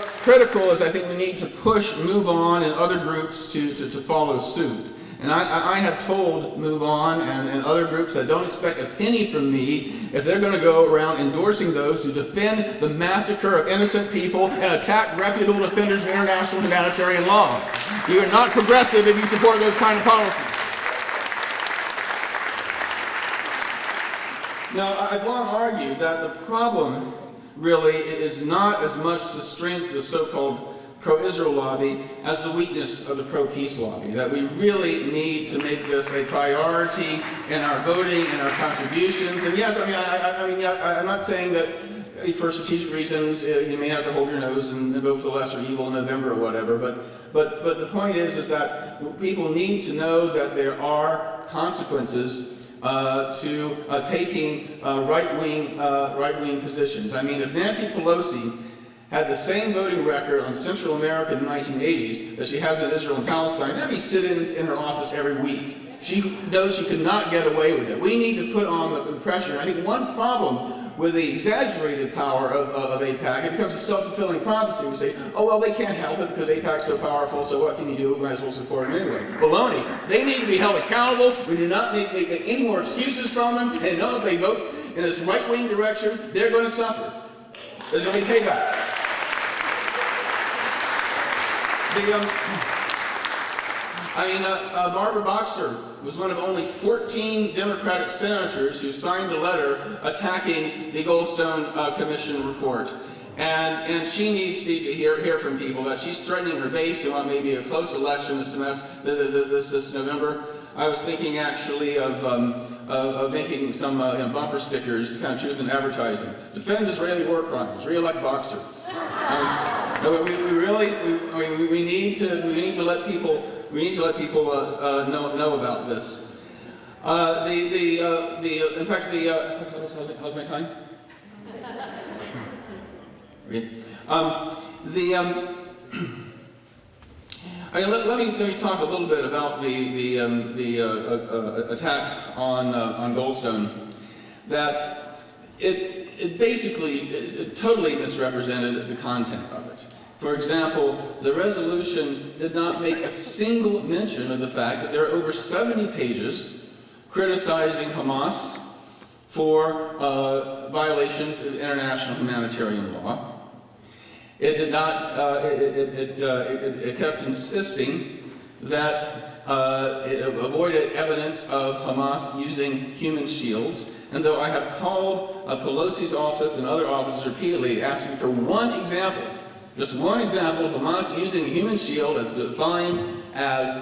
what's critical is I think we need to push Move On and other groups to follow suit. And I have told Move On and other groups that don't expect a penny from me if they're going to go around endorsing those who defend the massacre of innocent people and attack reputable defenders of international humanitarian law. You are not progressive if you support those kind of policies. Now, I've long argued that the problem really is not as much the strength of the so-called pro-Israel lobby as the weakness of the pro-peace lobby, that we really need to make this a priority in our voting and our contributions. And yes, I'm not saying that for strategic reasons you may have to hold your nose and vote for the lesser evil in November or whatever, but the point is that people need to know that there are consequences to taking right-wing positions. I mean, if Nancy Pelosi had the same voting record on Central America in the 1980s that she has in Israel and Palestine, there'd be sit-ins in her office every week. She knows she could not get away with it. We need to put on the pressure. I think one problem with the exaggerated power of AIPAC, it becomes a self-fulfilling prophecy. We say, oh, well, they can't help it because AIPAC's so powerful, so what can you do? We might as well support them anyway. Baloney. They need to be held accountable. We do not make any more excuses from them, and know if they vote in this right-wing direction, they're going to suffer. There's going to be payback. Barbara Boxer was one of only 14 Democratic senators who signed a letter attacking the Goldstone Commission report. And she needs to hear from people that she's threatening her base. They want maybe a close election this November. I was thinking actually of making some bumper stickers, kind of truth in advertising. Defend Israeli war crimes. Re-elect Boxer. We need to let people know about this. In fact, how's my time? Let me talk a little bit about the attack on Goldstone. That it basically totally misrepresented the content of it. For example, the resolution did not make a single mention of the fact that there are over 70 pages criticizing Hamas for violations of international humanitarian law. It did not. It kept insisting that it avoided evidence of Hamas using human shields. And though I have called Pelosi's office and other offices repeatedly asking for one example, just one example of Hamas using a human shield as defined as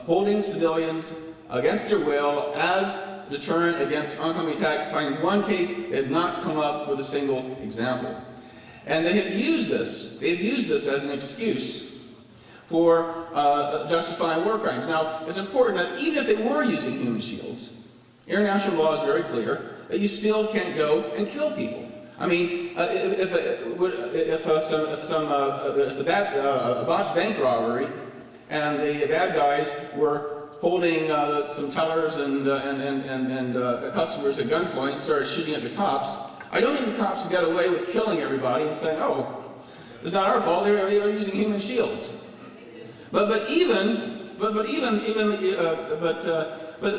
holding civilians against their will as deterrent against oncoming attack, find one case, they have not come up with a single example. And they have used this. They've used this as an excuse for justifying war crimes. Now, it's important that even if they were using human shields, international law is very clear that you still can't go and kill people. I mean, if a botched bank robbery and the bad guys were holding some tellers and customers at gunpoint, started shooting at the cops, I don't think the cops get away with killing everybody and saying, "Oh, it's not our fault. They were using human shields." But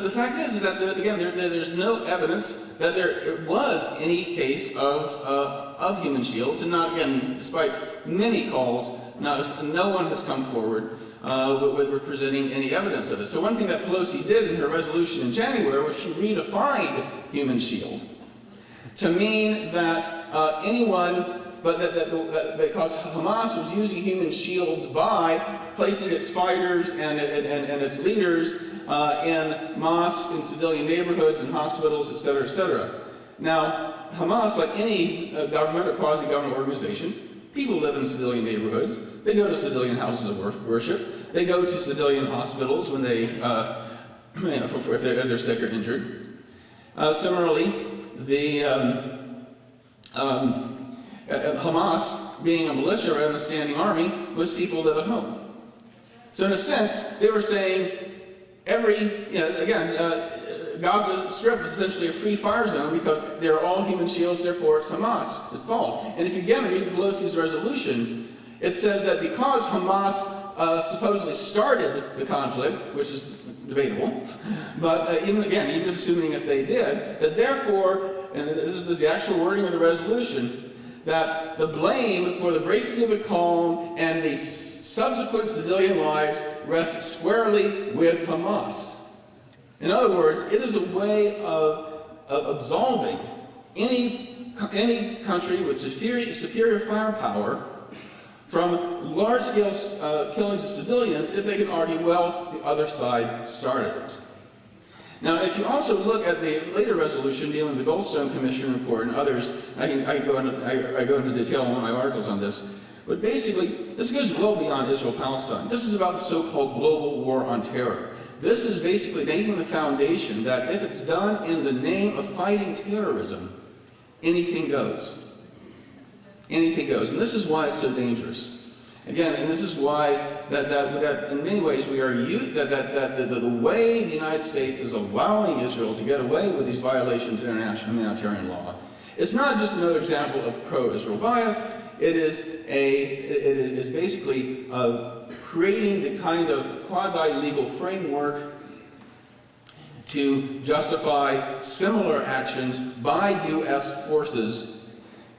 the fact is that again, there's no evidence that there was any case of human shields, and not again, despite many calls, no one has come forward with presenting any evidence of it. So one thing that Pelosi did in her resolution in January was she redefined human shield to mean that anyone, but that because Hamas was using human shields by placing its fighters and its leaders in mosques, in civilian neighborhoods, and hospitals, etc., etc. Now, Hamas, like any government or quasi-government organizations, people live in civilian neighborhoods. They go to civilian houses of worship. They go to civilian hospitals when they, if they're sick or injured. Similarly, Hamas, being a militia rather than a standing army, most people live at home. So in a sense, they were saying Gaza Strip is essentially a free fire zone because they're all human shields, therefore it's Hamas' fault. And if you again read the Pelosi's resolution, it says that because Hamas supposedly started the conflict, which is debatable, but even assuming if they did, that therefore, and this is the actual wording of the resolution, that the blame for the breaking of the calm and the subsequent civilian lives rests squarely with Hamas. In other words, it is a way of absolving any country with superior firepower from large-scale killings of civilians if they can argue, well, the other side started it. Now, if you also look at the later resolution dealing with the Goldstone Commission report and others, I go into detail in one of my articles on this, but basically, this goes well beyond Israel-Palestine. This is about the so-called global war on terror. This is basically making the foundation that if it's done in the name of fighting terrorism, anything goes. Anything goes. And this is why it's so dangerous. Again, and this is why that in many ways we are the way the United States is allowing Israel to get away with these violations of international humanitarian law. It's not just another example of pro-Israel bias. It is basically creating the kind of quasi-legal framework to justify similar actions by U.S. forces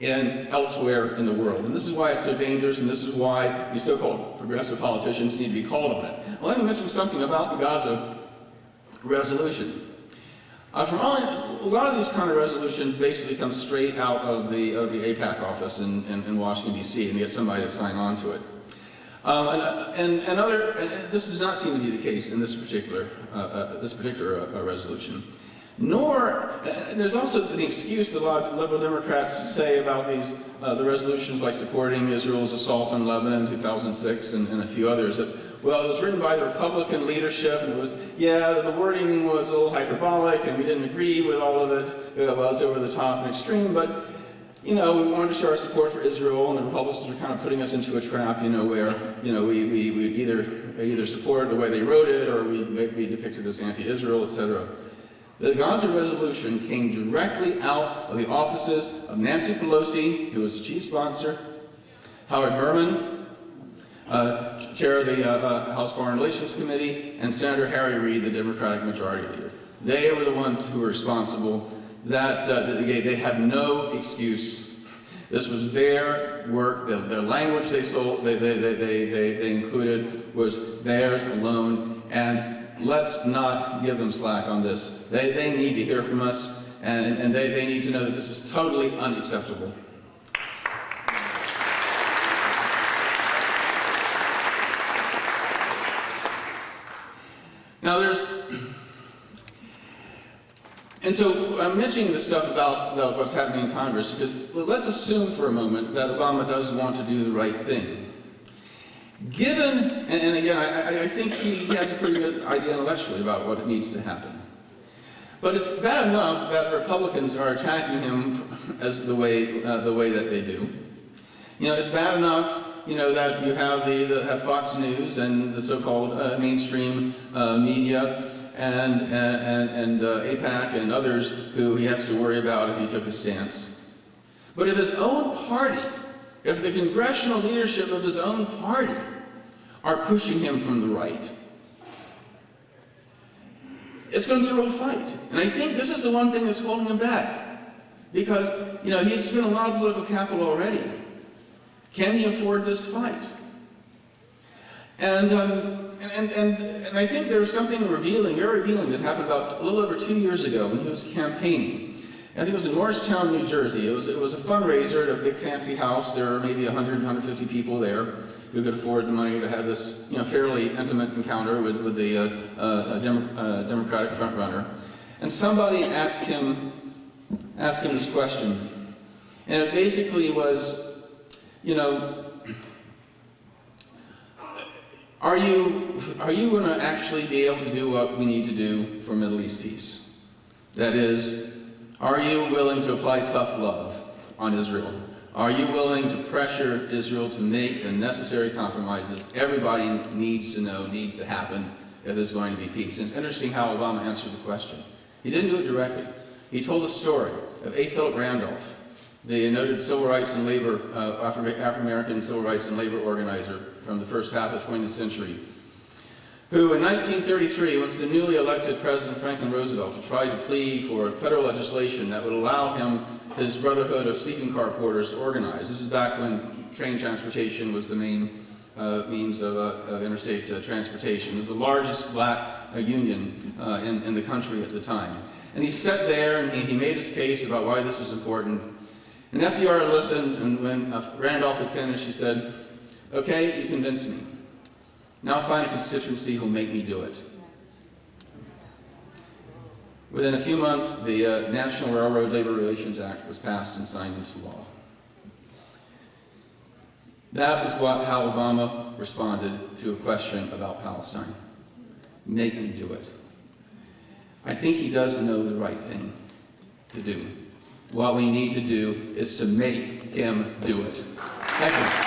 elsewhere in the world. And this is why it's so dangerous, and this is why these so-called progressive politicians need to be called on it. Well, let me mention something about the Gaza resolution. A lot of these kind of resolutions basically come straight out of the AIPAC office in Washington, D.C., and get somebody to sign on to it. This does not seem to be the case in this particular resolution. Nor, there's also the excuse that a lot of liberal Democrats say about the resolutions like supporting Israel's assault on Lebanon in 2006 and a few others, that, well, it was written by the Republican leadership, and it was, the wording was a little hyperbolic, and we didn't agree with all of it. It was over the top and extreme, but, we wanted to show our support for Israel, and the Republicans were kind of putting us into a trap, where, we either support the way they wrote it, or we'd be depicted as anti-Israel, etc. The Gaza resolution came directly out of the offices of Nancy Pelosi, who was the chief sponsor, Howard Berman, chair of the House Foreign Relations Committee, and Senator Harry Reid, the Democratic Majority Leader. They were the ones who were responsible. They had no excuse. This was their work. Their language they included was theirs alone, and let's not give them slack on this. They need to hear from us, and they need to know that this is totally unacceptable. Now and so I'm mentioning this stuff about what's happening in Congress because let's assume for a moment that Obama does want to do the right thing. Given, and again, I think he has a pretty good idea intellectually about what needs to happen. But it's bad enough that Republicans are attacking him as the way that they do. It's bad enough, that you have Fox News and the so-called mainstream media and AIPAC and others who he has to worry about if he took a stance. But if his own party, if the congressional leadership of his own party are pushing him from the right, it's going to be a real fight. And I think this is the one thing that's holding him back. Because, he's spent a lot of political capital already. Can he afford this fight? And I think there's something very revealing that happened about a little over 2 years ago when he was campaigning. I think it was in Morristown, New Jersey. It was a fundraiser at a big fancy house. There were maybe 100, 150 people there who could afford the money to have this, fairly intimate encounter with the Democratic frontrunner. And somebody asked him this question, and it basically was, are you going to actually be able to do what we need to do for Middle East peace? That is, are you willing to apply tough love on Israel? Are you willing to pressure Israel to make the necessary compromises everybody needs to know needs to happen if there's going to be peace? And it's interesting how Obama answered the question. He didn't do it directly. He told the story of A. Philip Randolph, the noted civil rights and labor, African-American civil rights and labor organizer from the first half of the 20th century, who in 1933 went to the newly elected President Franklin Roosevelt to try to plead for federal legislation that would allow him, his brotherhood of sleeping car porters, to organize. This is back when train transportation was the main means of interstate transportation. It was the largest black union in the country at the time. And he sat there and he made his case about why this was important. And FDR listened, and when Randolph had finished, he said, "Okay, you convinced me. Now find a constituency who'll make me do it." Within a few months, the National Railroad Labor Relations Act was passed and signed into law. That was how Obama responded to a question about Palestine. Make me do it. I think he does know the right thing to do. What we need to do is to make him do it. Thank you.